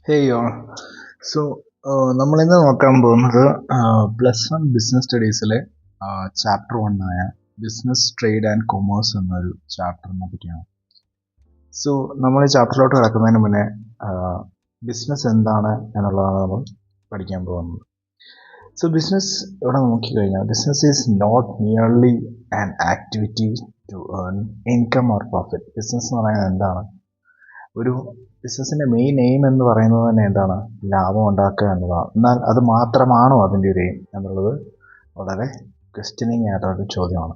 Hey all. So, നമ്മളിന്ന് നോക്കാൻ പോകുന്നത് പ്ലസ് വൺ ബിസിനസ് സ്റ്റഡീസിലെ ചാപ്റ്റർ 1 ആയ ബിസിനസ് ട്രേഡ് ആൻഡ് കൊമേഴ്സ് എന്നൊരു ചാപ്റ്ററിനെ പറ്റിയാണ്. സോ നമ്മൾ ഈ ചാപ്റ്ററിലോട്ട് കിടക്കുന്നതിന് മുന്നേ ബിസിനസ് എന്താണ് എന്നുള്ളതാണ് നമ്മൾ പഠിക്കാൻ പോകുന്നത്. സോ ബിസിനസ് ഇവിടെ നോക്കിക്കഴിഞ്ഞാൽ business is not merely an activity to earn income or profit. Business എന്ന് പറയുന്നത് എന്താണ്? ഒരു ബിസിനസ്സിൻ്റെ മെയിൻ എയിം എന്ന് പറയുന്നത് തന്നെ എന്താണ്? ലാഭം ഉണ്ടാക്കുക എന്നതാണ്. എന്നാൽ അത് മാത്രമാണോ അതിൻ്റെ ഒരു എയിം എന്നുള്ളത് വളരെ ക്വസ്റ്റ്യനിങ് ആയിട്ടുള്ള ചോദ്യമാണ്.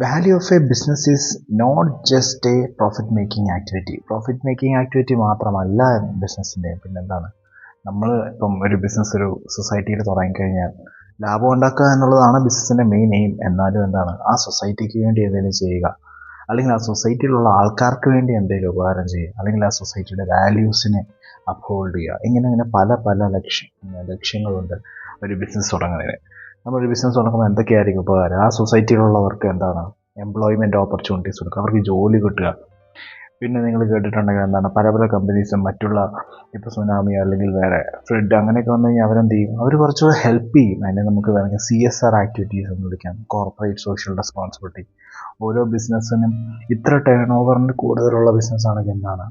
Value of a business is not just a profit making activity. Profit making activity മാത്രമല്ല ബിസിനസ്സിൻ്റെ. പിന്നെന്താണ്? നമ്മൾ ഇപ്പം ഒരു ബിസിനസ് ഒരു സൊസൈറ്റിയിൽ തുടങ്ങിക്കഴിഞ്ഞാൽ ലാഭം ഉണ്ടാക്കുക എന്നുള്ളതാണ് ബിസിനസ്സിൻ്റെ മെയിൻ എയിം. എന്നാലും എന്താണ്? ആ സൊസൈറ്റിക്ക് വേണ്ടി എന്തെങ്കിലും ചെയ്യുക, അല്ലെങ്കിൽ ആ സൊസൈറ്റിയിലുള്ള ആൾക്കാർക്ക് വേണ്ടി എന്തെങ്കിലും ഉപകാരം ചെയ്യുക, അല്ലെങ്കിൽ ആ സൊസൈറ്റിയുടെ വാല്യൂസിനെ അപ്ഹോൾഡ് ചെയ്യുക. ഇങ്ങനെ പല പല ലക്ഷ്യങ്ങളുണ്ട് ഒരു ബിസിനസ് തുടങ്ങുന്നതിന്. നമ്മളൊരു ബിസിനസ് തുടങ്ങുമ്പോൾ എന്തൊക്കെയായിരിക്കും ഉപകാരം? ആ സൊസൈറ്റിയിലുള്ളവർക്ക് എന്താണ്? എംപ്ലോയ്മെൻറ്റ് ഓപ്പർച്യൂണിറ്റീസ് കൊടുക്കുക, അവർക്ക് ജോലി കിട്ടുക. പിന്നെ നിങ്ങൾ കേട്ടിട്ടുണ്ടെങ്കിൽ എന്താണ്? പല പല കമ്പനീസും മറ്റുള്ള ഇപ്പോൾ സുനാമി അല്ലെങ്കിൽ വേറെ ഫ്ലഡ് അങ്ങനെയൊക്കെ വന്നു കഴിഞ്ഞാൽ അവരെന്ത് ചെയ്യും? അവർ കുറച്ചുകൂടെ ഹെൽപ്പ് ചെയ്യും. അതിനെ നമുക്ക് വേണമെങ്കിൽ CSR ആക്ടിവിറ്റീസ് എന്ന് വിളിക്കാം, കോർപ്പറേറ്റ് സോഷ്യൽ റെസ്പോൺസിബിലിറ്റി. ഓരോ ബിസിനസ്സിനും ഇത്ര ടേൺ ഓവറിന് കൂടുതലുള്ള ബിസിനസ് ആണെങ്കിൽ എന്താണ്?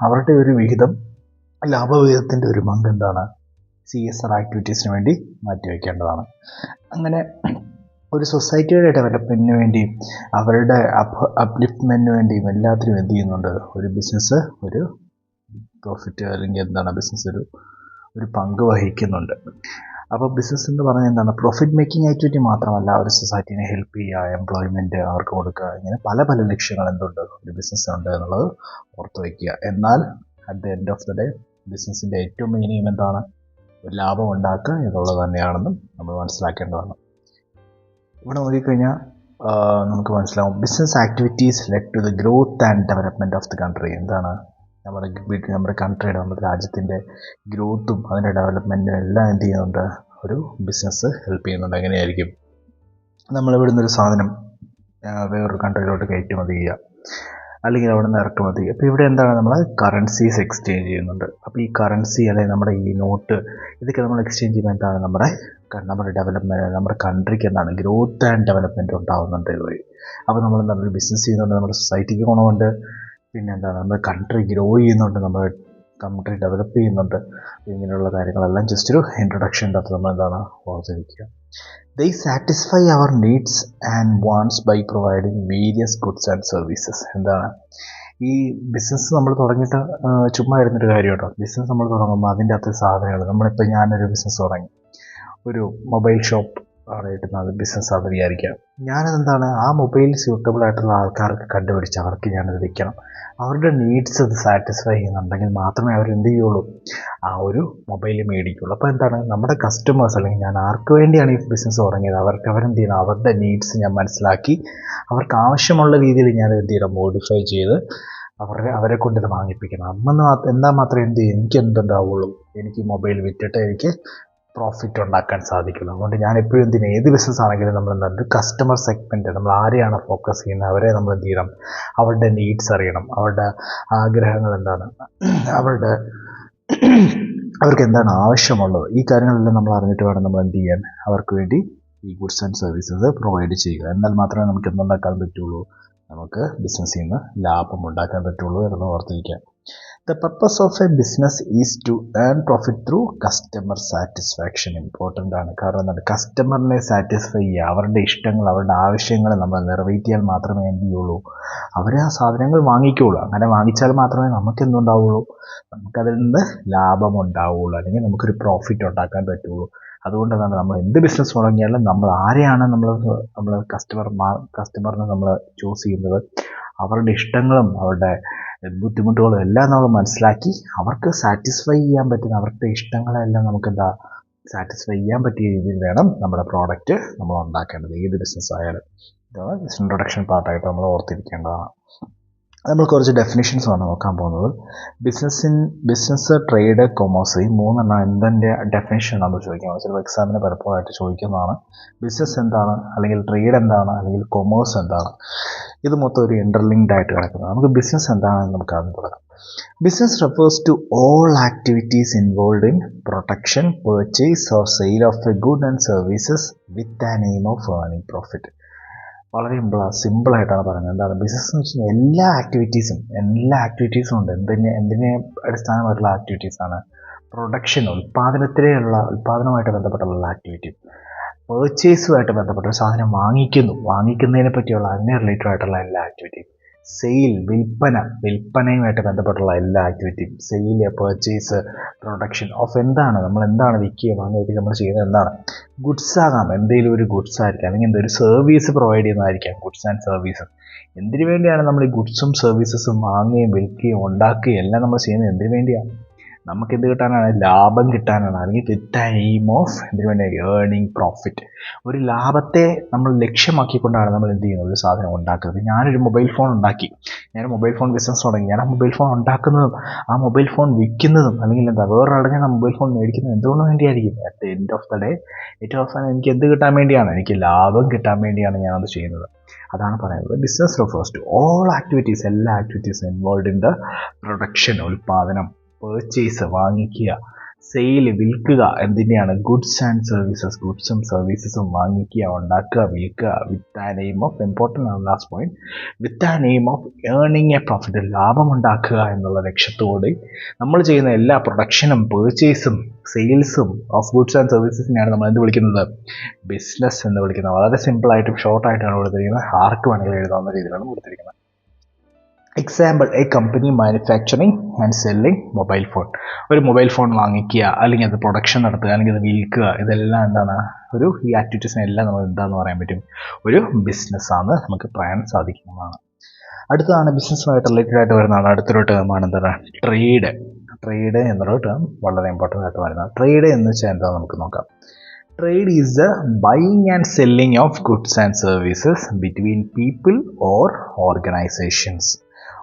അവരുടെ ഒരു വിഹിതം, ലാഭവിഹിതത്തിൻ്റെ ഒരു പങ്ക് എന്താണ്? CSR ആക്ടിവിറ്റീസിന് വേണ്ടി മാറ്റിവെക്കേണ്ടതാണ്. അങ്ങനെ ഒരു സൊസൈറ്റിയുടെ ഡെവലപ്മെൻറ്റിന് വേണ്ടിയും അവരുടെ അപ്ലിഫ്റ്റ്മെൻറ്റിന് വേണ്ടിയും എല്ലാത്തിനും എന്ത് ചെയ്യുന്നുണ്ട്? ഒരു ബിസിനസ് ഒരു പ്രോഫിറ്റ് അല്ലെങ്കിൽ എന്താണ് ബിസിനസ് ഒരു പങ്ക് വഹിക്കുന്നുണ്ട്. അപ്പോൾ ബിസിനസ് എന്ന് പറഞ്ഞാൽ എന്താണ്? പ്രോഫിറ്റ് മേക്കിംഗ് ആക്ടിവിറ്റി മാത്രമല്ല, ഒരു സൊസൈറ്റിനെ ഹെൽപ്പ് ചെയ്യുക, എംപ്ലോയ്മെൻറ്റ് അവർക്ക് കൊടുക്കുക, ഇങ്ങനെ പല പല ലക്ഷ്യങ്ങൾ എന്തുണ്ട് ഒരു ബിസിനസ്സുണ്ട് എന്നുള്ളത് ഓർത്ത് വയ്ക്കുക. എന്നാൽ at the end of the day ബിസിനസ്സിൻ്റെ ഏറ്റവും മെയിൻ എയിം എന്താണ്? ഒരു ലാഭം ഉണ്ടാക്കുക എന്നുള്ളത് തന്നെയാണെന്നും നമ്മൾ മനസ്സിലാക്കേണ്ടതാണ്. ഇവിടെ നോക്കിക്കഴിഞ്ഞാൽ നമുക്ക് മനസ്സിലാവും business activities led to the growth and development of the country. എന്താണ്? നമ്മുടെ കൺട്രിയുടെ, നമ്മുടെ രാജ്യത്തിൻ്റെ ഗ്രോത്തും അതിൻ്റെ ഡെവലപ്മെൻറ്റും എല്ലാം എന്ത് ചെയ്യുന്നുണ്ട്? ഒരു ബിസിനസ് ഹെൽപ്പ് ചെയ്യുന്നുണ്ട്. എങ്ങനെയായിരിക്കും? നമ്മളിവിടുന്ന് ഒരു സാധനം വേറൊരു കൺട്രിയിലോട്ട് കയറ്റുമതി ചെയ്യുക, അല്ലെങ്കിൽ അവിടെ നിന്ന് ഇറക്കുമതി. അപ്പോൾ ഇവിടെ എന്താണ്? നമ്മൾ കറൻസീസ് എക്സ്ചേഞ്ച് ചെയ്യുന്നുണ്ട്. അപ്പോൾ ഈ കറൻസി അല്ലെങ്കിൽ നമ്മുടെ ഈ നോട്ട് ഇതൊക്കെ നമ്മൾ എക്സ്ചേഞ്ച് ചെയ്യുമ്പോൾ എന്താണ്? നമ്മുടെ ഡെവലപ്മെൻറ്റ്, നമ്മുടെ കൺട്രിക്ക് എന്താണ്? ഗ്രോത്ത് ആൻഡ് ഡെവലപ്മെൻറ്റ് ഉണ്ടാകുന്നുണ്ട് ഇതുവഴി. അപ്പോൾ നമ്മൾ എന്താണ്? ഒരു ബിസിനസ് ചെയ്യുന്നുണ്ട്, നമ്മുടെ സൊസൈറ്റിക്ക് ഗുണമുണ്ട്. പിന്നെ എന്താണ്? നമ്മുടെ കൺട്രി ഗ്രോ ചെയ്യുന്നുണ്ട്, നമ്മുടെ കൺട്രി ഡെവലപ്പ് ചെയ്യുന്നുണ്ട്. ഇങ്ങനെയുള്ള കാര്യങ്ങളെല്ലാം ജസ്റ്റ് ഒരു ഇൻട്രൊഡക്ഷൻ്റെ അകത്ത് നമ്മൾ എന്താണ് ഓർത്തിരിക്കുക. They satisfy our needs and wants by providing various goods and services. എന്താണ്? ഈ ബിസിനസ് നമ്മൾ തുടങ്ങിയിട്ട് ചുമ്മാ ഇരുന്നൊരു കാര്യം കേട്ടോ. ബിസിനസ് നമ്മൾ തുടങ്ങുമ്പോൾ അതിൻ്റെ അകത്ത് സാധനങ്ങൾ, നമ്മളിപ്പോൾ ഞാനൊരു ബിസിനസ് തുടങ്ങി, ഒരു മൊബൈൽ ഷോപ്പ് ആണ് ബിസിനസ് അത് വിചാരിക്കാം. ഞാനതെന്താണ്? ആ മൊബൈൽ സ്യൂട്ടബിൾ ആയിട്ടുള്ള ആൾക്കാർക്ക് കണ്ടുപിടിച്ച് അവർക്ക് ഞാനത് വിൽക്കണം. അവരുടെ നീഡ്സ് അത് സാറ്റിസ്ഫൈ ചെയ്യുന്നുണ്ടെങ്കിൽ മാത്രമേ അവരെന്ത് ചെയ്യുള്ളൂ? ആ ഒരു മൊബൈൽ മേടിക്കുള്ളൂ. അപ്പോൾ എന്താണ്? നമ്മുടെ കസ്റ്റമേഴ്സ്, അല്ലെങ്കിൽ ഞാൻ ആർക്ക് വേണ്ടിയാണ് ഈ ബിസിനസ് തുടങ്ങിയത്, അവരെന്ത് ചെയ്യണം? അവരുടെ നീഡ്സ് ഞാൻ മനസ്സിലാക്കി അവർക്ക് ആവശ്യമുള്ള രീതിയിൽ ഞാൻ എന്ത് ചെയ്യണം? മോഡിഫൈ ചെയ്ത് അവരെ കൊണ്ട് ഇത് വാങ്ങിപ്പിക്കണം. എന്നാൽ മാത്രമേ എന്ത് ചെയ്യും? എനിക്ക് എന്തുണ്ടാവുള്ളൂ? എനിക്ക് മൊബൈൽ വിറ്റിട്ട് എനിക്ക് പ്രോഫിറ്റ് ഉണ്ടാക്കാൻ സാധിക്കുള്ളൂ. അതുകൊണ്ട് ഞാൻ എപ്പോഴും ഏത് ബിസിനസ് ആണെങ്കിലും നമ്മൾ എന്താണ്? കസ്റ്റമർ സെഗ്മെൻറ്റ്, നമ്മൾ ആരെയാണ് ഫോക്കസ് ചെയ്യുന്നത് അവരെ നമ്മൾ എന്ത് ചെയ്യണം? അവരുടെ നീഡ്സ് അറിയണം, അവരുടെ ആഗ്രഹങ്ങൾ എന്താണ്, അവർക്ക് എന്താണ് ആവശ്യമുള്ളത്, ഈ കാര്യങ്ങളെല്ലാം നമ്മൾ അറിഞ്ഞിട്ട് വേണം നമ്മൾ എന്ത് ചെയ്യാൻ? അവർക്ക് വേണ്ടി ഈ ഗുഡ്സ് ആൻഡ് സർവീസസ് പ്രൊവൈഡ് ചെയ്യുക. എന്നാൽ മാത്രമേ നമുക്ക് എന്തുണ്ടാക്കാൻ പറ്റുള്ളൂ? നമുക്ക് ബിസിനസ്സിൽ നിന്ന് ലാഭം ഉണ്ടാക്കാൻ പറ്റുള്ളൂ എന്ന് ഓർത്തിരിക്കുക. The purpose of a business is to earn profit through customer satisfaction. Important ആണ്. കാരണം എന്താണ്? കസ്റ്റമറിനെ സാറ്റിസ്ഫൈ ചെയ്യുക, അവരുടെ ഇഷ്ടങ്ങൾ, അവരുടെ ആവശ്യങ്ങൾ നമ്മൾ നിറവേറ്റിയാൽ മാത്രമേ എന്ത് ചെയ്യുള്ളൂ? അവർ ആ സാധനങ്ങൾ വാങ്ങിക്കുകയുള്ളൂ. അങ്ങനെ വാങ്ങിച്ചാൽ മാത്രമേ നമുക്ക് എന്തുണ്ടാവുള്ളൂ? നമുക്കതിൽ നിന്ന് ലാഭം ഉണ്ടാവുള്ളൂ, അല്ലെങ്കിൽ നമുക്കൊരു പ്രോഫിറ്റ് ഉണ്ടാക്കാൻ പറ്റുള്ളൂ. അതുകൊണ്ട് എന്താണ്? നമ്മൾ എന്ത് ബിസിനസ് തുടങ്ങിയാലും നമ്മൾ ആരെയാണ് നമ്മൾ കസ്റ്റമറിനെ നമ്മൾ ചൂസ് ചെയ്യുന്നത്? അവരുടെ ഇഷ്ടങ്ങളും അവരുടെ ബുദ്ധിമുട്ടുകളും എല്ലാം നമ്മൾ മനസ്സിലാക്കി അവർക്ക് സാറ്റിസ്ഫൈ ചെയ്യാൻ പറ്റുന്ന അവരുടെ ഇഷ്ടങ്ങളെല്ലാം നമുക്കെന്താ സാറ്റിസ്ഫൈ ചെയ്യാൻ പറ്റിയ രീതിയിൽ വേണം നമ്മുടെ പ്രോഡക്റ്റ് നമ്മൾ ഉണ്ടാക്കേണ്ടത്, ഏത് ബിസിനസ് ആയാലും. ഇതാണ് ഇൻട്രൊഡക്ഷൻ പാർട്ടായിട്ട് നമ്മൾ ഓർത്തിരിക്കേണ്ടതാണ്. നമ്മൾ കുറച്ച് ഡെഫിനിഷൻസ് ആണ് നോക്കാൻ പോകുന്നത്. ബിസിനസ്, ട്രേഡ്, കൊമേഴ്സ്, ഈ മൂന്നെണ്ണം എന്തിൻ്റെ ഡെഫിനിഷൻ നമ്മൾ ചോദിക്കുന്നത്. ചിലപ്പോൾ എക്സാമിന് പലപ്പോഴായിട്ട് ചോദിക്കുന്നതാണ്. ബിസിനസ് എന്താണ്, അല്ലെങ്കിൽ ട്രേഡ് എന്താണ്, അല്ലെങ്കിൽ കൊമേഴ്സ് എന്താണ്? ഇത് മൊത്തം ഒരു ഇൻ്റർലിങ്ക്ഡ് ആയിട്ട് കിടക്കുന്നത്. നമുക്ക് ബിസിനസ് എന്താണെന്ന് നമുക്ക് ആദ്യം തുടങ്ങാം. Business refers to all activities involved in production, purchase or sale of a good and services with an aim of earning profit. വളരെ സിമ്പിളായിട്ടാണ് പറയുന്നത്. എന്താണ് ബിസിനസ് എന്ന് വെച്ച് കഴിഞ്ഞാൽ എല്ലാ ആക്ടിവിറ്റീസും ഉണ്ട്. എന്തിനെ അടിസ്ഥാനമായിട്ടുള്ള ആക്ടിവിറ്റീസാണ്? പ്രൊഡക്ഷൻ, ഉൽപ്പാദനവുമായിട്ട് ബന്ധപ്പെട്ടുള്ള ആക്ടിവിറ്റി. പേർച്ചേസുമായിട്ട് ബന്ധപ്പെട്ട ഒരു സാധനം വാങ്ങിക്കുന്നതിനെ പറ്റിയുള്ള അതിനെ റിലേറ്റഡ് ആയിട്ടുള്ള എല്ലാ ആക്ടിവിറ്റിയും. സെയിൽ, വിൽപ്പനയുമായിട്ട് ബന്ധപ്പെട്ടുള്ള എല്ലാ ആക്ടിവിറ്റിയും. സെയിൽ, പേർച്ചേസ്, പ്രൊഡക്ഷൻ ഓഫ് നമ്മൾ എന്താണ് വിൽക്കുക, വാങ്ങുക, നമ്മൾ ചെയ്യുന്നത് എന്താണ്? ഗുഡ്സ് ആകാം, എന്തെങ്കിലും ഒരു ഗുഡ്സ് ആയിരിക്കാം, അല്ലെങ്കിൽ എന്തൊരു സർവീസ് പ്രൊവൈഡ് ചെയ്യുന്നതായിരിക്കാം. Goods and service. എന്തിനു വേണ്ടിയാണ് നമ്മൾ ഈ ഗുഡ്സും സർവീസസും വാങ്ങുകയും വിൽക്കുകയും ഉണ്ടാക്കുകയും എല്ലാം നമ്മൾ ചെയ്യുന്നത്? എന്തിനു വേണ്ടിയാണ്? നമുക്ക് എന്ത് കിട്ടാനാണ്? ലാഭം കിട്ടാനാണ്. അല്ലെങ്കിൽ വിത്ത് എയിം ഓഫ് എന്തിനു വേണ്ടി? Earning profit. ഒരു ലാഭത്തെ നമ്മൾ ലക്ഷ്യമാക്കിക്കൊണ്ടാണ് നമ്മൾ എന്ത് ചെയ്യുന്നത്? ഒരു സാധനം ഉണ്ടാക്കുന്നത്. ഞാനൊരു മൊബൈൽ ഫോൺ ഉണ്ടാക്കി, ഞാൻ മൊബൈൽ ഫോൺ ബിസിനസ് തുടങ്ങി. ഞാൻ ആ മൊബൈൽ ഫോൺ ഉണ്ടാക്കുന്നതും ആ മൊബൈൽ ഫോൺ വിൽക്കുന്നതും അല്ലെങ്കിൽ വേറൊരാളുടെ ഞാൻ ആ മൊബൈൽ ഫോൺ മേടിക്കുന്നത് എന്തുകൊണ്ട് വേണ്ടിയായിരിക്കും? At the end of the day, ഏറ്റവും അവസാനം എനിക്ക് എന്ത് കിട്ടാൻ വേണ്ടിയാണ്? എനിക്ക് ലാഭം കിട്ടാൻ വേണ്ടിയാണ് ഞാനത് ചെയ്യുന്നത്. അതാണ് പറയുന്നത് business refers to all activities, എല്ലാ ആക്ടിവിറ്റീസും ഇൻവോൾവ് ഇൻ ദ പ്രൊഡക്ഷൻ, ഉൽപ്പാദനം, പേർച്ചേസ് വാങ്ങിക്കുക, സെയിൽ വിൽക്കുക, എന്തിൻ്റെയാണ്? ഗുഡ്സ് ആൻഡ് സർവീസസ്, ഗുഡ്സും സർവീസസും വാങ്ങിക്കുക, ഉണ്ടാക്കുക, വിൽക്കുക, with an aim of, important ആണ് last point, with an aim of earning a profit, ലാഭം ഉണ്ടാക്കുക എന്നുള്ള ലക്ഷ്യത്തോടെ നമ്മൾ ചെയ്യുന്ന എല്ലാ പ്രൊഡക്ഷനും പേർച്ചേസും സെയിൽസും ഓഫ് ഗുഡ്സ് ആൻഡ് സർവീസസിനെയാണ് നമ്മൾ എന്ത് വിളിക്കുന്നത്? ബിസിനസ് എന്ന് വിളിക്കുന്നത്. വളരെ സിമ്പിളായിട്ടും ഷോർട്ടായിട്ടാണ് കൊടുത്തിരിക്കുന്നത്. ആർക്ക് വേണമെങ്കിലും എഴുതാവുന്ന രീതിയിലാണ് കൊടുത്തിരിക്കുന്നത്. Example, A company manufacturing and selling mobile phone. ഒരു മൊബൈൽ ഫോൺ വാങ്ങിക്കുക, അല്ലെങ്കിൽ അത് പ്രൊഡക്ഷൻ നടത്തുക, അല്ലെങ്കിൽ അത് വിൽക്കുക, ഇതെല്ലാം എന്താണ്? ഈ ആക്ടിവിറ്റീസിനെല്ലാം നമ്മൾ എന്താണെന്ന് പറയാൻ പറ്റും? ഒരു ബിസിനസ്സാണ് നമുക്ക് പറയാൻ സാധിക്കുന്നതാണ്. അടുത്തതാണ് ബിസിനസ്സുമായിട്ട് റിലേറ്റഡ് ആയിട്ട് വരുന്നതാണ്. അടുത്തൊരു ടേമാണ് എന്താണ്? ട്രേഡ് എന്നൊരു ടേം വളരെ ഇമ്പോർട്ടൻ്റ് ആയിട്ട് വരുന്നത്. ട്രേഡ് എന്ന് വെച്ചാൽ എന്താണെന്ന് നമുക്ക് നോക്കാം. Trade is the buying and selling of goods and services between people or organizations.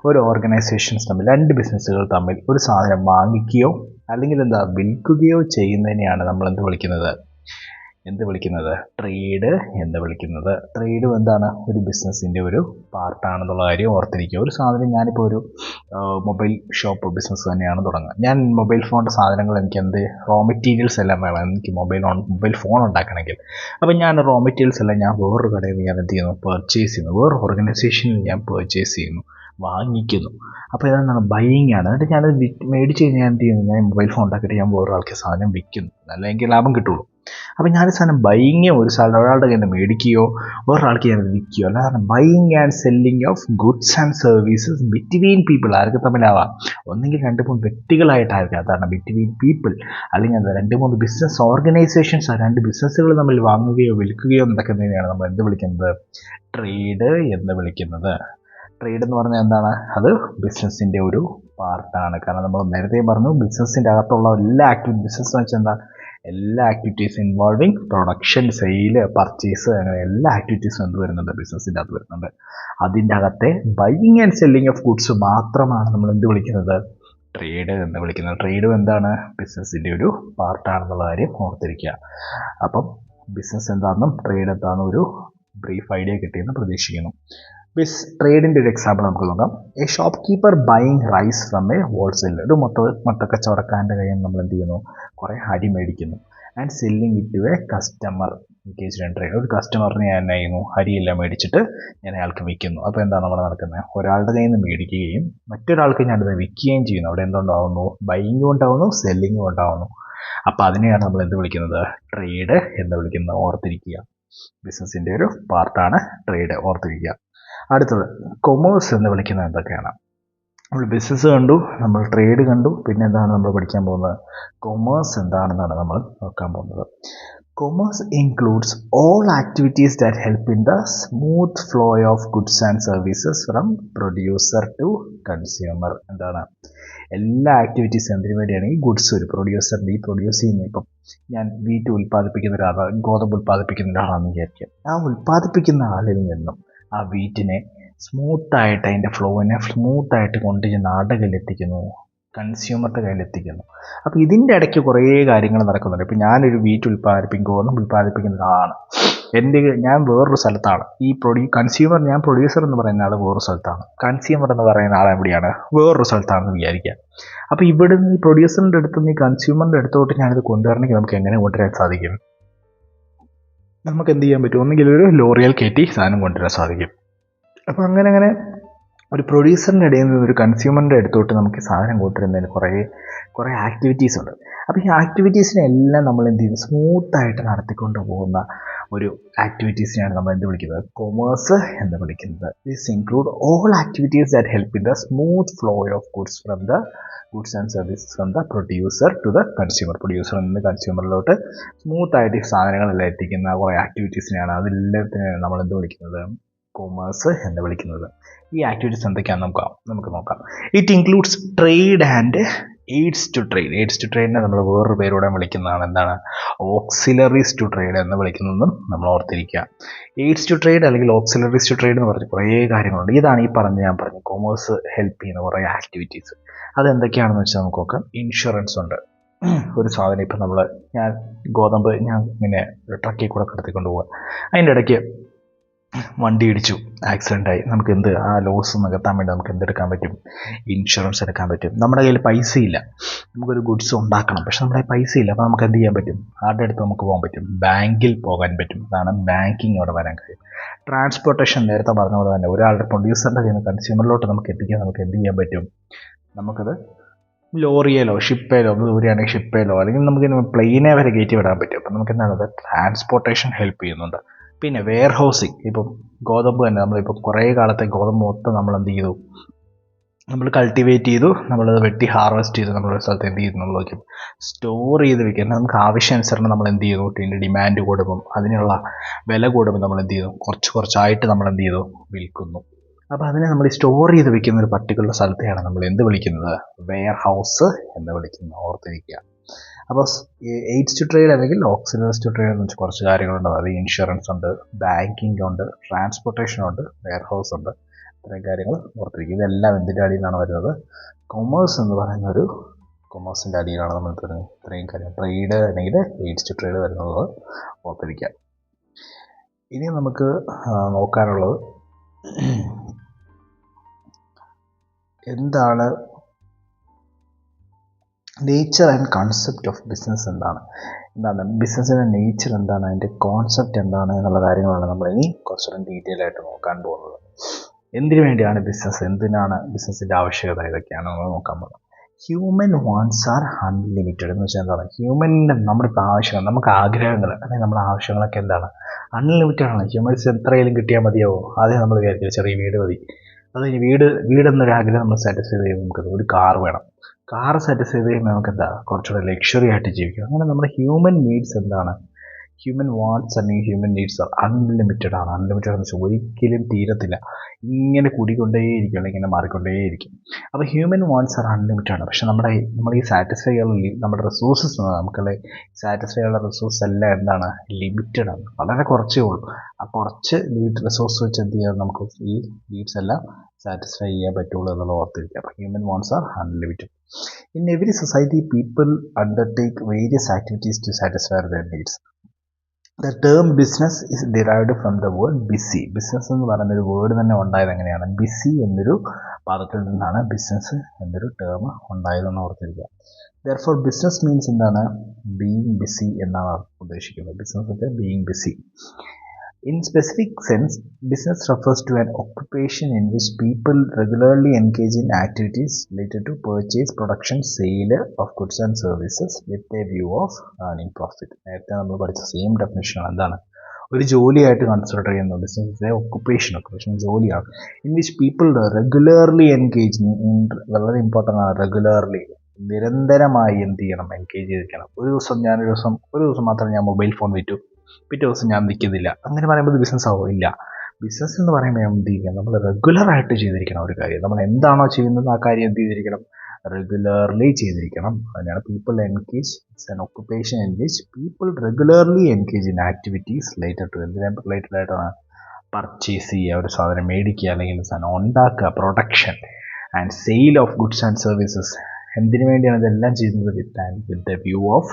ഒരു ഓർഗനൈസേഷൻസ് തമ്മിൽ, രണ്ട് ബിസിനസ്സുകൾ തമ്മിൽ ഒരു സാധനം വാങ്ങിക്കുകയോ അല്ലെങ്കിൽ വിൽക്കുകയോ ചെയ്യുന്നതിനെയാണ് നമ്മൾ എന്ത് വിളിക്കുന്നത്? ട്രേഡ് എന്ന് വിളിക്കുന്നത്. ട്രേഡും എന്താണ്? ഒരു ബിസിനസ്സിൻ്റെ ഒരു പാർട്ടാണെന്നുള്ള കാര്യം ഓർത്തിരിക്കുക. ഒരു സാധനം, ഞാനിപ്പോൾ ഒരു മൊബൈൽ ഷോപ്പ് ബിസിനസ് തന്നെയാണ് തുടങ്ങുക. ഞാൻ മൊബൈൽ ഫോണിൻ്റെ സാധനങ്ങൾ, എനിക്ക് റോ മെറ്റീരിയൽസ് എല്ലാം വേണം. എനിക്ക് മൊബൈൽ ഫോൺ ഉണ്ടാക്കണമെങ്കിൽ. അപ്പോൾ ഞാൻ റോ മെറ്റീരിയൽസ് എല്ലാം ഞാൻ വേറൊരു കടയിൽ നിന്ന് ഞാൻ എന്ത് ചെയ്യുന്നു? പർച്ചേസ് ചെയ്യുന്നു. വേറൊരു ഓർഗനൈസേഷനിൽ ഞാൻ പർച്ചേസ് ചെയ്യുന്നു, വാങ്ങിക്കുന്നു. അപ്പോൾ ഇതെന്താണ്? ബൈയിങ് ആണ്. എന്നിട്ട് ഞാനത് മേടിച്ച് കഴിഞ്ഞാൽ എന്ത് ചെയ്യുന്നു? ഞാൻ മൊബൈൽ ഫോൺ ഉണ്ടാക്കിയിട്ട് ഞാൻ വേറൊരാൾക്ക് സാധനം വിൽക്കുന്നു. നല്ല എനിക്ക് ലാഭം കിട്ടുള്ളൂ. അപ്പോൾ ഞാൻ സാധനം ബൈയിങ്ങോ ഒരാളുടെ കയ്യിൽ നിന്ന് മേടിക്കുകയോ വേറൊരാൾക്ക് ഞാൻ വിൽക്കുകയോ അല്ലാതെ buying and selling of goods and services between people. ആർക്ക് തമ്മിലാവാം? ഒന്നെങ്കിൽ 2-3 വ്യക്തികളായിട്ടായിരിക്കും. അതാണ് ബിറ്റ്വീൻ പീപ്പിൾ. അല്ലെങ്കിൽ 2-3 ബിസിനസ് ഓർഗനൈസേഷൻസ്, 2 ബിസിനസ്സുകൾ തമ്മിൽ വാങ്ങുകയോ വിൽക്കുകയോ നടക്കുന്നതിനെയാണ് നമ്മൾ എന്ത് വിളിക്കുന്നത്? ട്രേഡ് എന്ന് വിളിക്കുന്നത്. ട്രേഡ് എന്ന് പറഞ്ഞാൽ എന്താണ്? അത് ബിസിനസ്സിൻ്റെ ഒരു പാർട്ടാണ്. കാരണം നമ്മൾ നേരത്തെ പറഞ്ഞു, ബിസിനസ്സിൻ്റെ അകത്തുള്ള എല്ലാ ബിസിനസ് എന്ന് വെച്ചാൽ എന്താ? എല്ലാ activities involving production, sale, purchase, അങ്ങനെ എല്ലാ ആക്ടിവിറ്റീസും എന്ത് വരുന്നുണ്ട്? ബിസിനസ്സിൻ്റെ അകത്ത് വരുന്നുണ്ട്. അതിൻ്റെ അകത്തെ buying and selling of goods മാത്രമാണ് നമ്മൾ എന്ത് വിളിക്കുന്നത്? ട്രേഡ് എന്ന് വിളിക്കുന്നത്. ട്രേഡും എന്താണ്? ബിസിനസ്സിൻ്റെ ഒരു പാർട്ടാണെന്നുള്ള കാര്യം ഓർത്തിരിക്കുക. അപ്പം ബിസിനസ് എന്താണെന്നും ട്രേഡ് എന്താണെന്നും ഒരു ബ്രീഫ് ഐഡിയ കിട്ടിയെന്ന് പ്രതീക്ഷിക്കുന്നു. ട്രേഡിൻ്റെ ഒരു എക്സാമ്പിൾ നമുക്ക് നോക്കാം. A shopkeeper buying rice from a wholesaler. ഒരു മൊത്തക്കച്ചവടക്കാരൻ്റെ കയ്യിൽ നിന്ന് നമ്മൾ എന്ത് ചെയ്യുന്നു? കുറേ അരി മേടിക്കുന്നു. And selling it to a customer. Trade, ഒരു കസ്റ്റമറിന് ഞാൻ എന്നാ ചെയ്യുന്നു? അരിയെല്ലാം മേടിച്ചിട്ട് ഞാൻ അയാൾക്ക് വിൽക്കുന്നു. അപ്പോൾ എന്താണ് അവിടെ നടക്കുന്നത്? ഒരാളുടെ കയ്യിൽ നിന്ന് മേടിക്കുകയും മറ്റൊരാൾക്ക് ഞാനത് വിൽക്കുകയും ചെയ്യുന്നു. അവിടെ എന്തുണ്ടാവുന്നു? ബൈയിങ്ങും ഉണ്ടാവുന്നു, സെല്ലിങ്ങും ഉണ്ടാവുന്നു. അപ്പോൾ അതിനെയാണ് നമ്മൾ എന്ത് വിളിക്കുന്നത്? ട്രേഡ് എന്ന് വിളിക്കുന്നത്. ഓർത്തിരിക്കുക, ബിസിനസ്സിൻ്റെ ഒരു പാർട്ടാണ് ട്രേഡ്, ഓർത്തിരിക്കുക. അടുത്തത് കൊമേഴ്സ് എന്ന് വിളിക്കുന്നത് എന്തൊക്കെയാണ്? നമ്മൾ ബിസിനസ് കണ്ടു, നമ്മൾ ട്രേഡ് കണ്ടു, പിന്നെ എന്താണ് നമ്മൾ പഠിക്കാൻ പോകുന്നത്? കൊമേഴ്സ് എന്താണെന്നാണ് നമ്മൾ നോക്കാൻ പോകുന്നത്. Commerce includes all activities that help in the smooth flow of goods and services from producer to consumer. എന്താണ്? എല്ലാ ആക്ടിവിറ്റീസും എന്തിനു വേണ്ടിയാണ്? ഈ ഗുഡ്സ് ഒരു പ്രൊഡ്യൂസറിൻ്റെ ഈ പ്രൊഡ്യൂസ് ചെയ്യുന്ന, ഇപ്പം ഞാൻ വീറ്റ് ഉൽപ്പാദിപ്പിക്കുന്ന ഒരാളാണ്, ഗോതമ്പ് ഉൽപ്പാദിപ്പിക്കുന്ന ഒരാളാണെന്ന് വിചാരിക്കാം. ആ ഉൽപ്പാദിപ്പിക്കുന്ന ആളിൽ നിന്നും ആ വീറ്റിനെ സ്മൂത്തായിട്ട്, അതിൻ്റെ ഫ്ലോവിനെ സ്മൂത്തായിട്ട് കൊണ്ടുചെന്ന് അടകിലെത്തിക്കുന്നു. കൺസ്യൂമറുടെ കയ്യിൽ എത്തിക്കുന്നു. അപ്പോൾ ഇതിൻ്റെ ഇടയ്ക്ക് കുറേ കാര്യങ്ങൾ നടക്കുന്നുണ്ട്. ഇപ്പോൾ ഞാനൊരു വീറ്റ് ഗോതമ്പ് ഉൽപ്പാദിപ്പിക്കുന്ന ഒരാളാണ്. ഞാൻ വേറൊരു സ്ഥലത്താണ്. കൺസ്യൂമർ, ഞാൻ പ്രൊഡ്യൂസർ എന്ന് പറയുന്ന ആൾ വേറൊരു സ്ഥലത്താണ്, കൺസ്യൂമർ എന്ന് പറയുന്ന ആൾ എവിടെയാണ്, വേറൊരു സ്ഥലത്താണെന്ന് വിചാരിക്കുക. അപ്പോൾ ഇവിടെ നിന്ന് ഈ പ്രൊഡ്യൂസറിൻ്റെ അടുത്ത് നിന്ന് ഈ കൺസ്യൂമറിൻ്റെ അടുത്തോട്ട് ഞാനിത് കൊണ്ടുവരണമെങ്കിൽ നമുക്ക് എങ്ങനെ കൊണ്ടുവരാൻ സാധിക്കും? നമുക്ക് എന്ത് ചെയ്യാൻ പറ്റും? ഒന്നുകിൽ ഒരു ലോറിയിൽ കയറ്റി സാധനം കൊണ്ടുവരാൻ സാധിക്കും. അപ്പോൾ അങ്ങനെ ഒരു പ്രൊഡ്യൂസറിൻ്റെ ഇടയിൽ നിന്ന് ഒരു കൺസ്യൂമറിൻ്റെ അടുത്തോട്ട് നമുക്ക് സാധനം കൊണ്ടുവരുന്നതിന് കുറേ ആക്ടിവിറ്റീസ് ഉണ്ട്. അപ്പോൾ ഈ ആക്ടിവിറ്റീസിനെല്ലാം നമ്മൾ എന്ത് ചെയ്യും? സ്മൂത്തായിട്ട് നടത്തിക്കൊണ്ട് പോകുന്ന ഒരു ആക്ടിവിറ്റീസിനെയാണ് നമ്മൾ എന്ത് വിളിക്കുന്നത്? കൊമേഴ്സ് എന്ന് വിളിക്കുന്നത്. This include all activities that help in the smooth flow of goods and services from the producer to the consumer. പ്രൊഡ്യൂസറിൽ നിന്ന് കൺസ്യൂമറിലോട്ട് സ്മൂത്തായിട്ട് ഈ സാധനങ്ങളെല്ലാം എത്തിക്കുന്ന കുറേ ആക്ടിവിറ്റീസിനെയാണ് അതെല്ലാത്തിനെയാണ് നമ്മൾ എന്ത് വിളിക്കുന്നത്? കൊമേഴ്സ് എന്ന് വിളിക്കുന്നത്. ഈ ആക്ടിവിറ്റീസ് എന്തൊക്കെയാണെന്ന് നമുക്ക് നോക്കാം. It includes trade and aids to trade. Aids to ട്രേഡിനെ നമ്മൾ വേറൊരു പേരോടെ വിളിക്കുന്നതാണ് എന്താണ്? ഓക്സിലറീസ് ടു ട്രേഡ് എന്ന് വിളിക്കുന്നതും നമ്മൾ ഓർത്തിരിക്കുക. എയ്ഡ്സ് ടു ട്രേഡ് അല്ലെങ്കിൽ ഓക്സിലറീസ് ടു ട്രേഡ് എന്ന് പറഞ്ഞ് കുറേ കാര്യങ്ങളുണ്ട്. ഇതാണ് ഞാൻ പറഞ്ഞു കൊമേഴ്സ് ഹെൽപ്പ് ചെയ്യുന്ന കുറേ ആക്ടിവിറ്റീസ്. അതെന്തൊക്കെയാണെന്ന് വെച്ചാൽ നമുക്ക് നോക്കാം. ഇൻഷുറൻസ് ഉണ്ട്. ഒരു സാധനം ഇപ്പം ഞാൻ ഗോതമ്പ് ഇങ്ങനെ ട്രക്കിൽ കൂടെ കടത്തിക്കൊണ്ട് പോവുക, അതിൻ്റെ ഇടയ്ക്ക് വണ്ടി ഇടിച്ചു, ആക്സിഡൻ്റായി. നമുക്ക് ആ ലോസ് നികത്താൻ വേണ്ടി നമുക്ക് എന്തെടുക്കാൻ പറ്റും? ഇൻഷുറൻസ് എടുക്കാൻ പറ്റും. നമ്മുടെ കയ്യിൽ പൈസ ഇല്ല, നമുക്കൊരു ഗുഡ്സ് ഉണ്ടാക്കണം, പക്ഷെ നമ്മുടെ പൈസ ഇല്ല. അപ്പോൾ നമുക്ക് എന്ത് ചെയ്യാൻ പറ്റും? ആരുടെ അടുത്ത് നമുക്ക് പോകാൻ പറ്റും? ബാങ്കിൽ പോകാൻ പറ്റും. അതാണ് ബാങ്കിങ് അവിടെ വരാൻ കഴിയും. ട്രാൻസ്പോർട്ടേഷൻ നേരത്തെ പറഞ്ഞ പോലെ തന്നെ ഒരാളുടെ പ്രൊഡ്യൂസറിൻ്റെ കയ്യിൽ നിന്ന് കൺസ്യൂമറിലോട്ട് നമുക്ക് എത്തിക്കാൻ നമുക്ക് എന്ത് ചെയ്യാൻ പറ്റും? നമുക്കത് ലോറിയിലോ ഷിപ്പിലോ, ദൂരെയാണെങ്കിൽ ഷിപ്പിലോ, അല്ലെങ്കിൽ നമുക്ക് പ്ലെയിനെ വരെ കയറ്റി വിടാൻ പറ്റും. അപ്പം നമുക്ക് എന്താണ്? ട്രാൻസ്പോർട്ടേഷൻ ഹെൽപ്പ് ചെയ്യുന്നുണ്ട്. പിന്നെ വെയർ ഹൗസിങ്. ഇപ്പം ഗോതമ്പ് തന്നെ നമ്മളിപ്പോൾ കുറേ കാലത്തെ ഗോതമ്പ് മൊത്തം നമ്മൾ എന്ത് ചെയ്തു? നമ്മൾ കൾട്ടിവേറ്റ് ചെയ്തു, നമ്മളത് വെട്ടി ഹാർവെസ്റ്റ് ചെയ്ത് നമ്മളൊരു സ്ഥലത്ത് എന്ത് ചെയ്തു? നമ്മൾ വയ്ക്കും, സ്റ്റോർ ചെയ്ത് വെക്കുക. നമുക്ക് ആവശ്യാനുസരണം നമ്മൾ എന്ത് ചെയ്തു? ഇതിൻ്റെ ഡിമാൻഡ് കൂടുമ്പം, അതിനുള്ള വില കൂടുമ്പോൾ നമ്മൾ എന്ത് ചെയ്തു? കുറച്ചായിട്ട് നമ്മൾ എന്ത് ചെയ്തു? വിൽക്കുന്നു. അപ്പോൾ അതിനെ നമ്മൾ സ്റ്റോർ ചെയ്ത് വെക്കുന്ന ഒരു പർട്ടിക്കുലർ സ്ഥലത്തെയാണ് നമ്മൾ എന്ത് വിളിക്കുന്നത്? വെയർ ഹൗസ് എന്ന് വിളിക്കുന്നത്. ഓർത്തിരിക്കുക. അപ്പോൾ എയ്ഡ്സ് ടു ട്രേഡ് അല്ലെങ്കിൽ ഓക്സിലറീസ് ടു ട്രേഡ് എന്ന് വെച്ചാൽ കുറച്ച് കാര്യങ്ങളുണ്ട്. അത് ഇൻഷുറൻസ് ഉണ്ട്, ബാങ്കിങ് ഉണ്ട്, ട്രാൻസ്പോർട്ടേഷൻ ഉണ്ട്, വെയർ ഹൗസ് ഉണ്ട്. ഇത്രയും കാര്യങ്ങൾ ഓർത്തിരിക്കുക. ഇതെല്ലാം എന്തിൻ്റെ അടിയിലാണ് വരുന്നത്? കൊമേഴ്സ് എന്ന് പറയുന്നൊരു കൊമേഴ്സിൻ്റെ അടിയിലാണ് നമ്മൾ ഇത്രയും കാര്യം. ട്രേഡ് അല്ലെങ്കിൽ എയ്ഡ്സ് ടു ട്രേഡ് വരുന്നത് ഓർത്തിരിക്കുക. ഇനി നമുക്ക് നോക്കാനുള്ളത് എന്താണ് nature and concept of business. എന്താണ് ബിസിനസ്സിൻ്റെ നേച്ചർ, എന്താണ് അതിൻ്റെ കോൺസെപ്റ്റ്, എന്താണ് എന്നുള്ള കാര്യങ്ങളാണ് നമ്മൾ ഇനി കുറച്ചുകൂടെ ഡീറ്റെയിൽ ആയിട്ട് നോക്കാൻ പോകുന്നത്. എന്തിനു വേണ്ടിയാണ് ബിസിനസ്, എന്തിനാണ് ബിസിനസ്സിൻ്റെ ആവശ്യകത, ഇതൊക്കെയാണ് നമ്മൾ നോക്കാൻ പോകുന്നത്. ഹ്യൂമൻ വാണ്ട്സ് ആർ അൺലിമിറ്റഡ് എന്ന് വെച്ചാൽ എന്താണ്? ഹ്യൂമൻ്റെ നമ്മളിപ്പോൾ ആവശ്യങ്ങൾ, നമുക്ക് ആഗ്രഹങ്ങൾ അല്ലെങ്കിൽ നമ്മുടെ ആവശ്യങ്ങളൊക്കെ എന്താണ്? അൺലിമിറ്റഡ് ആണ്. ഹ്യൂമൻസ് എത്രയായാലും കിട്ടിയാൽ മതിയാവോ? ആദ്യം നമ്മൾ വിചാരിക്കില്ല ചെറിയ വീട് മതി, അത് വീടെന്നൊരു ആഗ്രഹം നമ്മൾ സാറ്റിസ്ഫൈ ചെയ്യുമ്പോൾ നമുക്ക് ഒരു കാർ വേണം. കാർ സാറ്റിസ്ഫൈ ചെയ്യുമ്പോൾ നമുക്ക് കുറച്ചുകൂടെ ലക്ഷറി ആയിട്ട് ജീവിക്കും. അങ്ങനെ നമ്മുടെ ഹ്യൂമൻ നീഡ്സ് എന്താണ്? ഹ്യൂമൻ വാണ്ട്സ് അല്ലെങ്കിൽ ഹ്യൂമൻ നീഡ്സ് ആർ അൺലിമിറ്റഡ് ആണ്. അൺലിമിറ്റഡ് എന്ന് വെച്ചാൽ ഒരിക്കലും തീരത്തില്ല, ഇങ്ങനെ കൂടിക്കൊണ്ടേയിരിക്കും അല്ലെങ്കിൽ ഇങ്ങനെ മാറിക്കൊണ്ടേയിരിക്കും. അപ്പോൾ ഹ്യൂമൻ വാണ്ട്സ് ആർ അൺലിമിറ്റഡ് ആണ്. പക്ഷെ നമ്മൾ ഈ സാറ്റിസ്ഫൈ ചെയ്യാനുള്ള നമ്മുടെ റിസോഴ്സസ്, നമുക്കുള്ള സാറ്റിസ്ഫൈ ചെയ്യാനുള്ള റിസോഴ്സ് എല്ലാം എന്താണ്? ലിമിറ്റഡ് ആണ്, വളരെ കുറച്ചേ ഉള്ളൂ. ആ കുറച്ച് റിസോഴ്സ് വെച്ച് എന്ത് ചെയ്യാൻ നമുക്ക് ഈ നീഡ്സ് എല്ലാം സാറ്റിസ്ഫൈ ചെയ്യാൻ പറ്റുള്ളൂ എന്നുള്ള ഓർത്തിരിക്കുക. അപ്പോൾ human wants R unlimited. In every society, people undertake various activities to satisfy their needs. The term business is derived from the word busy. Business എന്ന് പറയുന്നൊരു വേർഡ് തന്നെ ഉണ്ടായത് എങ്ങനെയാണ്? ബിസി എന്നൊരു പദത്തിൽ നിന്നാണ് ബിസിനസ് എന്നൊരു ടേം ഉണ്ടായതെന്ന് ഓർത്തിരിക്കുക. Therefore, business means എന്താണ്? ബീയിങ് ബിസി എന്നാണ് ഉദ്ദേശിക്കുന്നത്. Business being busy. In specific sense, business refers to an occupation in which people regularly engage in activities related to purchase, production, sale of goods and services with a view of earning profit. നേരത്തെ നമ്മൾ പഠിച്ച same definition എന്താണ്? ഒരു ജോലിയായിട്ട് consider ചെയ്യുന്ന business occupation ജോലിയാണ്. In which people regularly engage വളരെ important ആണ്. റെഗുലർലി, നിരന്തരമായി എന്ത് ചെയ്യണം? എൻഗേജ് ചെയ്തിരിക്കണം. ഒരു ദിവസം മാത്രം ഞാൻ മൊബൈൽ ഫോൺ വിറ്റു, പിറ്റേ ദിവസം ഞാൻ വിൽക്കുന്നില്ല, അങ്ങനെ പറയുമ്പോൾ ബിസിനസ് ആവും? ഇല്ല. ബിസിനസ് എന്ന് പറയുമ്പോൾ എന്ത് ചെയ്യുക? നമ്മൾ റെഗുലറായിട്ട് ചെയ്തിരിക്കണം ഒരു കാര്യം. നമ്മൾ എന്താണോ ചെയ്യുന്നത് ആ കാര്യം എന്ത് ചെയ്തിരിക്കണം? റെഗുലർലി ചെയ്തിരിക്കണം. അതിനാണ് people engage. It's an occupation in which people regularly engage in activities related to, എന്തിനാ റിലേറ്റഡ് ആയിട്ടാണ്? പർച്ചേസ് ചെയ്യുക, ഒരു സാധനം മേടിക്കുക, അല്ലെങ്കിൽ സാധനം ഉണ്ടാക്കുക, production and sale of goods and services, എന്തിനു വേണ്ടിയാണ് ഇതെല്ലാം ചെയ്യുന്നത്? With the view of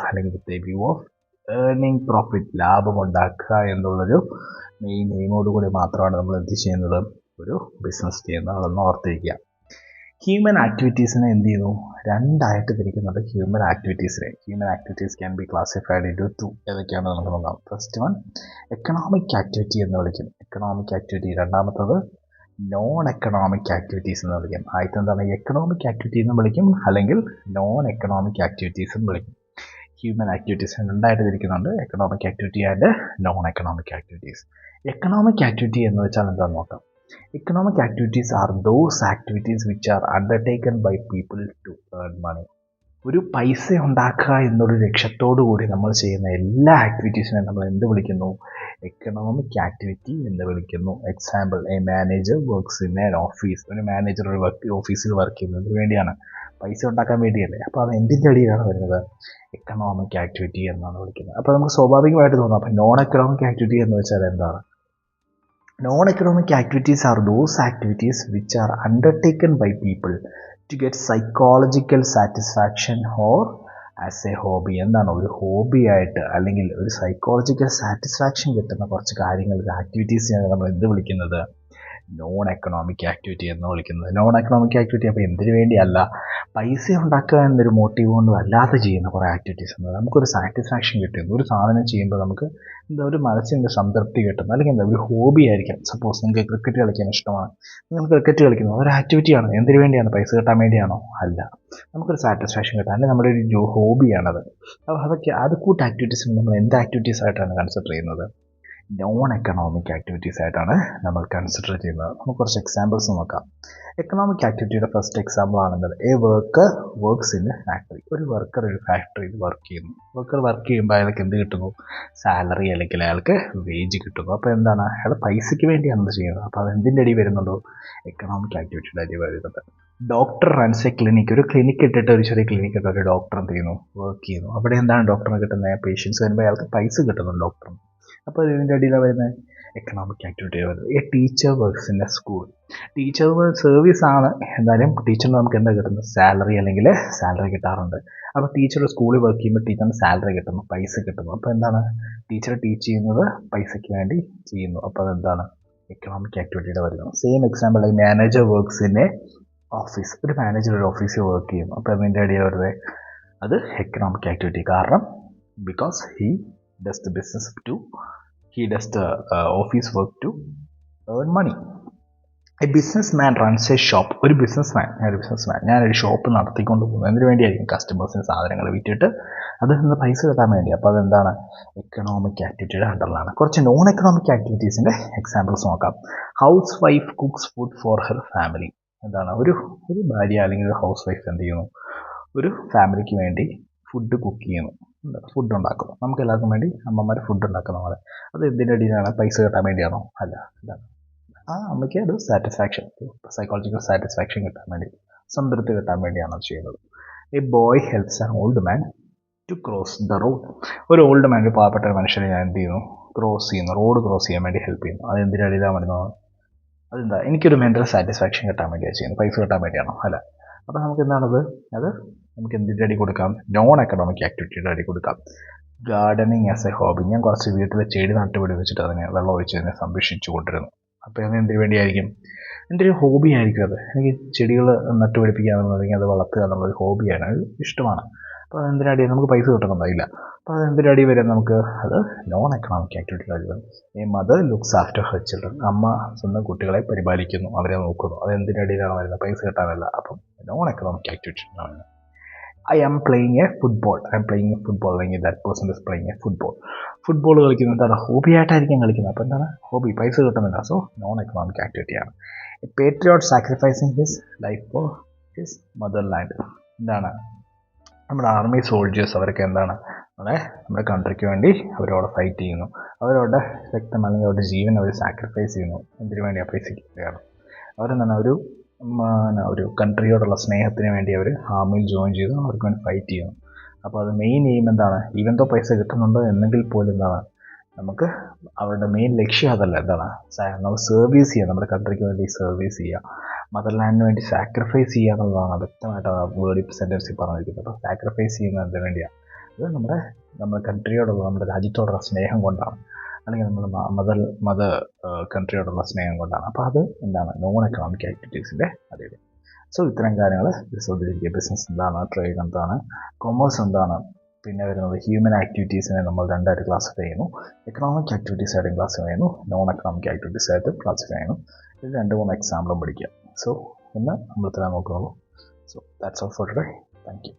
earning profit, ലാഭം ഉണ്ടാക്കുക എന്നുള്ളൊരു മെയിൻ എയിമോടുകൂടി മാത്രമാണ് നമ്മൾ എന്ത് ചെയ്യുന്നത്? ഒരു ബിസിനസ് ചെയ്യുന്നത്. അതൊന്ന് ഓർത്തിരിക്കുക. ഹ്യൂമൻ ആക്ടിവിറ്റീസിനെ എന്ത് ചെയ്യുന്നു? രണ്ടായിട്ട് തിരിക്കുന്നുണ്ട്. Human activities can be classified into two. ഏതൊക്കെയാണ് നമുക്ക് നോക്കാം. ഫസ്റ്റ് വൺ എക്കണോമിക് ആക്ടിവിറ്റി എന്ന് വിളിക്കും. Economic activity. രണ്ടാമത്തത് നോൺ എക്കണോമിക് ആക്ടിവിറ്റീസ് എന്ന് വിളിക്കും. ആദ്യത്തെ എന്താണ്? എക്കണോമിക് ആക്ടിവിറ്റി എന്ന് വിളിക്കും, അല്ലെങ്കിൽ നോൺ എക്കണോമിക് ആക്ടിവിറ്റീസ് എന്ന് വിളിക്കും. ഹ്യൂമൻ ആക്ടിവിറ്റീസ് രണ്ടായിട്ട് തിരിക്കുന്നുണ്ട്. Economic activity and non economic activities. Economic activity എന്ന് വെച്ചാൽ എന്താണെന്ന് നോക്കാം. Economic activities are those activities which are undertaken by people to earn money. ഒരു പൈസ ഉണ്ടാക്കുക എന്നൊരു ലക്ഷ്യത്തോടു കൂടി നമ്മൾ ചെയ്യുന്ന എല്ലാ ആക്ടിവിറ്റീസിനെ നമ്മൾ എന്ത് വിളിക്കുന്നു? എക്കണോമിക് ആക്ടിവിറ്റി എന്ന് വിളിക്കുന്നു. Example, A manager works in an office. ഒരു മാനേജർ ഒരു ഓഫീസിൽ വർക്ക് ചെയ്യുന്നതിന് വേണ്ടിയാണ്, പൈസ ഉണ്ടാക്കാൻ വേണ്ടിയല്ലേ. അപ്പോൾ അത് എന്തിൻ്റെ അടിയിലാണ് വരുന്നത്? എക്കണോമിക് ആക്ടിവിറ്റി എന്നാണ് വിളിക്കുന്നത്. അപ്പോൾ നമുക്ക് സ്വാഭാവികമായിട്ട് തോന്നാം, അപ്പോൾ നോൺ എക്കണോമിക് ആക്ടിവിറ്റി എന്ന് വെച്ചാൽ എന്താണ്? Non-economic activities are those activities which are undertaken by people to get psychological satisfaction or as a hobby. എന്താണ്? ഒരു ഹോബി ആയിട്ട് അല്ലെങ്കിൽ ഒരു സൈക്കോളജിക്കൽ സാറ്റിസ്ഫാക്ഷൻ കിട്ടുന്ന കുറച്ച് കാര്യങ്ങൾ, ആക്ടിവിറ്റീസിനാണ് നമ്മൾ എന്ത് വിളിക്കുന്നത്? നോൺ എക്കണോമിക് ആക്ടിവിറ്റി എന്ന് വിളിക്കുന്നത്. നോൺ എക്കണോമിക് ആക്ടിവിറ്റി അപ്പോൾ എന്തിനു വേണ്ടിയല്ല, പൈസ ഉണ്ടാക്കുക എന്നൊരു മോട്ടീവ് കൊണ്ടും അല്ലാതെ ചെയ്യുന്ന കുറേ ആക്ടിവിറ്റീസ് ഉണ്ട്. നമുക്കൊരു സാറ്റിസ്ഫാക്ഷൻ കിട്ടുന്നു. ഒരു സാധനം ചെയ്യുമ്പോൾ നമുക്ക് എന്താ ഒരു മനസ്സിൻ്റെ സംതൃപ്തി കിട്ടുന്നു, അല്ലെങ്കിൽ എന്താ ഒരു ഹോബി ആയിരിക്കാം. സപ്പോസ് നിങ്ങൾക്ക് ക്രിക്കറ്റ് കളിക്കാൻ ഇഷ്ടമാണ്, നിങ്ങൾ ക്രിക്കറ്റ് കളിക്കുന്നു, അതൊരു ആക്ടിവിറ്റിയാണ്. എന്തിനു വേണ്ടിയാണ്? പൈസ കിട്ടാൻ വേണ്ടിയാണോ? അല്ല, നമുക്കൊരു സാറ്റിസ്ഫാക്ഷൻ കിട്ടാൻ, അല്ലെങ്കിൽ നമ്മുടെ ഒരു ഹോബിയാണത്. അപ്പോൾ അതൊക്കെ അത് കൂട്ട് ആക്ടിവിറ്റീസിന് നമ്മൾ എന്ത് ആക്ടിവിറ്റീസ് ആയിട്ടാണ് കൺസിഡർ ചെയ്യുന്നത്? നോൺ എക്കണോമിക് ആക്ടിവിറ്റീസ് ആയിട്ടാണ് നമ്മൾ കൺസിഡർ ചെയ്യുന്നത്. നമുക്ക് കുറച്ച് എക്സാമ്പിൾസ് നോക്കാം. എക്കണോമിക് ആക്ടിവിറ്റിയുടെ ഫസ്റ്റ് എക്സാമ്പിൾ ആണെന്നത് A worker works in A factory. ഒരു വർക്കർ ഒരു ഫാക്ടറിയിൽ വർക്ക് ചെയ്യുന്നു. വർക്കർ വർക്ക് ചെയ്യുമ്പോൾ അയാൾക്ക് എന്ത് കിട്ടുന്നു? സാലറി, അല്ലെങ്കിൽ അയാൾക്ക് വേജ് കിട്ടുന്നു. അപ്പോൾ എന്താണ്? അയാൾ പൈസയ്ക്ക് വേണ്ടിയാണ് ഇത് ചെയ്യുന്നത്. അപ്പോൾ അത് എന്തിൻ്റെ അടി വരുന്നുണ്ടോ? എക്കണോമിക് ആക്ടിവിറ്റിയുടെ അടി വരുന്നുണ്ട്. Doctor runs A clinic. ഒരു ക്ലിനിക്ക് ഇട്ടിട്ട്, ഒരു ചെറിയ ക്ലിനിക്ക് ഇട്ട് ഒരു ഡോക്ടർ എന്ത് ചെയ്യുന്നു? വർക്ക് ചെയ്യുന്നു. അവിടെ എന്താണ് ഡോക്ടറിന് കിട്ടുന്നത്? പേഷ്യൻസ് വരുമ്പോൾ അയാൾക്ക് പൈസ കിട്ടുന്നു ഡോക്ടറിന്. അപ്പോൾ ഇതിൻ്റെ അടിയിലാണ് വരുന്നത് എക്കണോമിക് ആക്ടിവിറ്റി വരുന്നത്. A teacher works in A school. Teacher service ആണ്, എന്നാലും ടീച്ചറിന് നമുക്ക് എന്താ കിട്ടുന്നത്? സാലറി, അല്ലെങ്കിൽ സാലറി കിട്ടാറുണ്ട്. അപ്പോൾ ടീച്ചർ സ്കൂളിൽ വർക്ക് ചെയ്യുമ്പോൾ ടീച്ചറിന് സാലറി കിട്ടുന്നു, പൈസ കിട്ടുന്നു. അപ്പോൾ എന്താണ്? ടീച്ചർ ടീച്ച് ചെയ്യുന്നത് പൈസയ്ക്ക് വേണ്ടി ചെയ്യുന്നു. അപ്പോൾ അതെന്താണ്? എക്കണോമിക് ആക്ടിവിറ്റിയുടെ വരുന്നത്. Same example, I manager works in A office. ഒരു മാനേജർ ഒരു ഓഫീസിൽ വർക്ക് ചെയ്യുന്നു. അപ്പോൾ അതിൻ്റെ അടിയിൽ വരുന്നത് അത് എക്കണോമിക് ആക്ടിവിറ്റി. കാരണം because he does the office work to earn money. A businessman runs a shop. ഒരു ബിസിനസ്മാൻ ഞാനൊരു ഷോപ്പ് നടത്തിക്കൊണ്ട് പോകുന്നു. എന്തിനു വേണ്ടിയായിരിക്കും? കസ്റ്റമേഴ്സിന് സാധനങ്ങൾ വിറ്റിട്ട് അതിൽ നിന്ന് പൈസ കിട്ടാൻ വേണ്ടി. അപ്പോൾ അതെന്താണ്? എക്കണോമിക് ആക്ടിവിറ്റിയുടെ അണ്ടറിലാണ്. കുറച്ച് നോൺ എക്കണോമിക് ആക്ടിവിറ്റീസിൻ്റെ എക്സാമ്പിൾസ് നോക്കാം. House wife cooks food for her family. എന്താണ്? ഒരു ഭാര്യ അല്ലെങ്കിൽ ഒരു ഹൗസ് വൈഫ് എന്ത് ചെയ്യുന്നു? ഒരു ഫാമിലിക്ക് വേണ്ടി ഫുഡ് കുക്ക് ചെയ്യുന്നു, ഫുഡ് ഉണ്ടാക്കുന്നു. നമുക്ക് എല്ലാവർക്കും വേണ്ടി അമ്മമാർ ഫുഡ് ഉണ്ടാക്കുന്ന പോലെ. അത് എന്തിൻ്റെ അടിയിലാണ്? പൈസ കിട്ടാൻ വേണ്ടിയാണോ? അല്ല. എന്താണ്? ആ അമ്മയ്ക്ക് ഒരു സാറ്റിസ്ഫാക്ഷൻ, സൈക്കോളജിക്കൽ സാറ്റിസ്ഫാക്ഷൻ കിട്ടാൻ വേണ്ടി, സംതൃപ്തി കിട്ടാൻ വേണ്ടിയാണ് അത് ചെയ്യുന്നത്. A boy helps an old man to cross the road. ഒരു ഓൾഡ് മാൻ, ഒരു പാവപ്പെട്ട ഒരു മനുഷ്യനെ ഞാൻ എന്ത് ചെയ്യുന്നു? ക്രോസ് ചെയ്യുന്നു, റോഡ് ക്രോസ് ചെയ്യാൻ വേണ്ടി ഹെൽപ്പ് ചെയ്യുന്നു. അത് എന്തിൻ്റെ അടിയിലാണ് വരുന്നത്? അതെന്താ? എനിക്കൊരു മെൻ്റൽ സാറ്റിസ്ഫാക്ഷൻ കിട്ടാൻ വേണ്ടിയാണ് ചെയ്യുന്നത്, പൈസ കിട്ടാൻ വേണ്ടിയാണോ? അല്ല. അപ്പോൾ നമുക്ക് എന്താണത്? അത് നമുക്ക് എന്തിൻ്റെ അടി കൊടുക്കാം? നോൺ എക്കണോമിക് ആക്ടിവിറ്റിയുടെ അടി കൊടുക്കാം. Gardening as A hobby. ഞാൻ കുറച്ച് വീട്ടിൽ ചെടി നട്ടുപിടിപ്പിച്ചിട്ട് അതിനെ വെള്ളം ഒഴിച്ച് അതിനെ സംരക്ഷിച്ചു കൊണ്ടിരുന്നു. അപ്പോൾ അത് എന്തിനു വേണ്ടിയായിരിക്കും? എൻ്റെ ഒരു ഹോബി ആയിരിക്കും അത്. എനിക്ക് ചെടികൾ നട്ടുപിടിപ്പിക്കുക എന്നുള്ളതെങ്കിൽ അത് വളർത്തുക എന്നുള്ളൊരു ഹോബിയാണ്, അത് ഇഷ്ടമാണ്. അപ്പോൾ അതെന്തിനടി നമുക്ക് പൈസ കിട്ടുന്നുണ്ടായില്ല. അപ്പോൾ അതെന്തിൻ്റെ അടി വരെ നമുക്ക് അത് നോൺ എക്കണോമിക് ആക്ടിവിറ്റിയുടെ അടി വരും. A mother looks after her children. അമ്മ സ്വന്തം കുട്ടികളെ പരിപാലിക്കുന്നു, അവരെ നോക്കുന്നു. അത് എന്തിൻ്റെ അടിയിലാണ് വരുന്നത്? പൈസ കിട്ടാനല്ല. അപ്പം നോൺ എക്കണോമിക് ആക്ടിവിറ്റിയാണ്. I am playing a football. അല്ലെങ്കിൽ that person is playing a football. Football കളിക്കുന്നത് എന്താണ്? ഹോബി ആയിട്ടായിരിക്കും കളിക്കുന്നത്. അപ്പോൾ എന്താണ്? ഹോബി, പൈസ കിട്ടുന്നില്ല. സോ നോൺ എക്കണോമിക് ആക്ടിവിറ്റിയാണ്. A patriot sacrificing his life for his motherland. എന്താണ്? നമ്മുടെ ആർമി സോൾജേഴ്സ്, അവരൊക്കെ എന്താണ്? നമ്മുടെ കൺട്രിക്ക് വേണ്ടി അവരവിടെ ഫൈറ്റ് ചെയ്യുന്നു. അവരവരുടെ രക്തം അല്ലെങ്കിൽ അവരുടെ ജീവൻ അവർ സാക്രിഫൈസ് ചെയ്യുന്നു. എന്തിനു വേണ്ടി? ആ പൈസയ്ക്ക് വേണ്ടിയാണ്. അവരെന്താണ്? ഒരു കൺട്രിയോടുള്ള സ്നേഹത്തിന് വേണ്ടി അവർ ആർമിയിൽ ജോയിൻ ചെയ്തു, അവർക്ക് വേണ്ടി ഫൈറ്റ് ചെയ്യുന്നു. അപ്പോൾ അത് മെയിൻ എയിം എന്താണ്? ഈവൻ ദോ പൈസ കിട്ടുന്നുണ്ടോ എന്നെങ്കിൽ പോലും എന്താണ്? നമുക്ക് അവരുടെ മെയിൻ ലക്ഷ്യം അതല്ല. എന്താണ്? നമ്മൾ സർവീസ് ചെയ്യുക, നമ്മുടെ കൺട്രിക്ക് വേണ്ടി സർവീസ് ചെയ്യുക. മദർലാൻഡിന് വേണ്ടി സാക്രിഫൈസ് ചെയ്യുക എന്നുള്ളതാണ് വ്യക്തമായിട്ട് ആ വേർഡ് സെൻറ്റൻസിൽ പറഞ്ഞിരിക്കുന്നത്. അപ്പോൾ സാക്രിഫൈസ് ചെയ്യുന്നതിന് വേണ്ടിയാണ്. അത് നമ്മുടെ കൺട്രിയോടുള്ള, നമ്മുടെ രാജ്യത്തോടുള്ള സ്നേഹം കൊണ്ടാണ്, അല്ലെങ്കിൽ നമ്മുടെ മദർ കൺട്രിയോടുള്ള സ്നേഹം കൊണ്ടാണ്. അപ്പോൾ അത് എന്താണ്, നോൺ എക്കണോമിക് ആക്ടിവിറ്റീസിൻ്റെ അതേ. സോ ഇത്തരം കാര്യങ്ങൾ ശ്രദ്ധിച്ചിരിക്കുക. ബിസിനസ് എന്താണ്, ട്രേഡ് എന്താണ്, കൊമേഴ്സ് എന്താണ്, പിന്നെ വരുന്നത് ഹ്യൂമൻ ആക്ടിവിറ്റീസിനെ നമ്മൾ രണ്ടായിട്ട് ക്ലാസിഫൈ ചെയ്യുന്നു. എക്കണോമിക് ആക്ടിവിറ്റീസ് ആയിട്ടും ക്ലാസിഫൈ ചെയ്യുന്നു, നോൺ എക്കണോമിക് ആക്ടിവിറ്റീസ് ആയിട്ട് ക്ലാസിഫൈ ചെയ്യുന്നു. ഇത് 2-3 എക്സാമ്പിളും പഠിക്കുക. സോ ഇന്ന് നമ്മൾ ഇത്ര നോക്കുന്നുള്ളൂ. So that's all for today. Thank U.